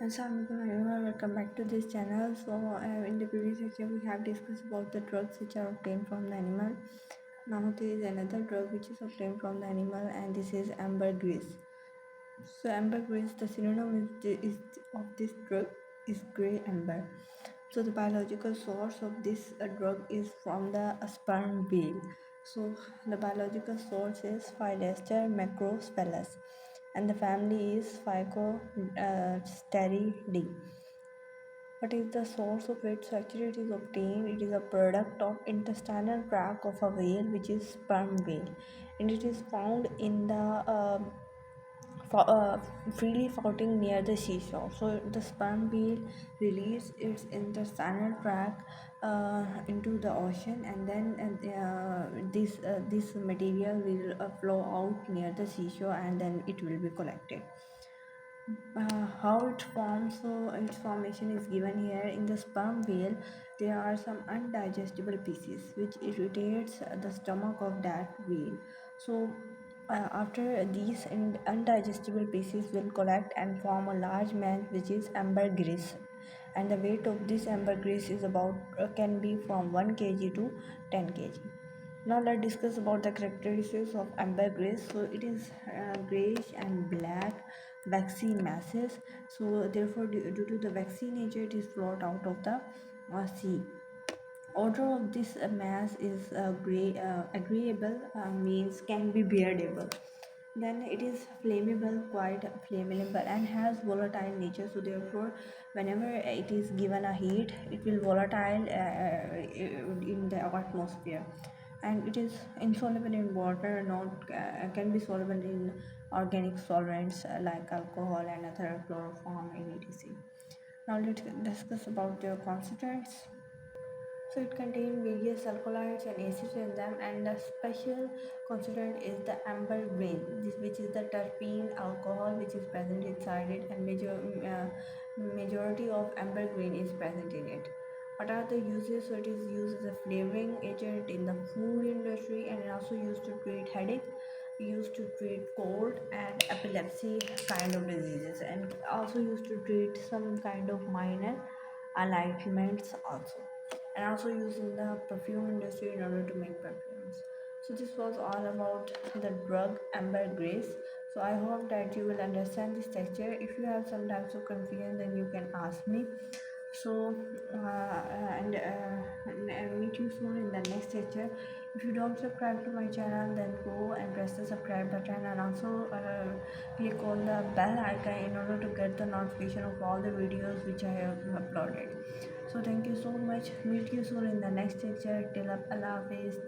Assalamualaikum everyone, welcome back to this channel. So in the previous lecture we have discussed about the drugs which are obtained from the animal. Now there is another drug which is obtained from the animal, and this is ambergris. So ambergris, the synonym of this drug is grey amber. So the biological source of this drug is from the sperm whale. So the biological source is Phylester macrospelus, and the family is Phycosteridae. What is the source of it? So actually it is obtained, it is a product of intestinal tract of a whale, which is sperm whale, and it is found in the fo- uh, freely floating near the seashore. So the sperm whale release its intestinal tract into the ocean, and then this material will flow out near the seashore, and then it will be collected. How it forms, so its formation is given here. In the sperm whale there are some undigestible pieces which irritates the stomach of that whale. So after these undigestible pieces will collect and form a large mass, which is ambergris, and the weight of this ambergris is about can be from 1 kg to 10 kg. Now let's discuss about the characteristics of ambergris. So it is grayish and black waxy masses. So therefore, due to the waxy nature, it is float out of the sea. Odor of this mass is agreeable, means can be bearable. Then it is flammable, quite flammable, and has volatile nature. So therefore, whenever it is given a heat, it will volatile in the atmosphere, and it is insoluble in water, not can be soluble in organic solvents like alcohol and other chloroform and etc. Now let's discuss about their constituents. So it contains various alkaloids and acids in them, and the special constituent is the ambergris, which is the terpene alcohol which is present inside it, and majority of ambergris is present in it. What are the uses? So it is used as a flavoring agent in the food industry, and also used to treat headache, used to treat cold and epilepsy kind of diseases, and also used to treat some kind of minor alignments also, and also used in the perfume industry in order to make perfumes. So this was all about the drug ambergris. So I hope that you will understand this texture. If you have some types of confusion, then you can ask me. So and meet you soon in the next lecture. If you don't subscribe to my channel, then go and press the subscribe button, and also click on the bell icon in order to get the notification of all the videos which I have uploaded. So thank you so much. Meet you soon in the next lecture. Till up, Allah Hafiz.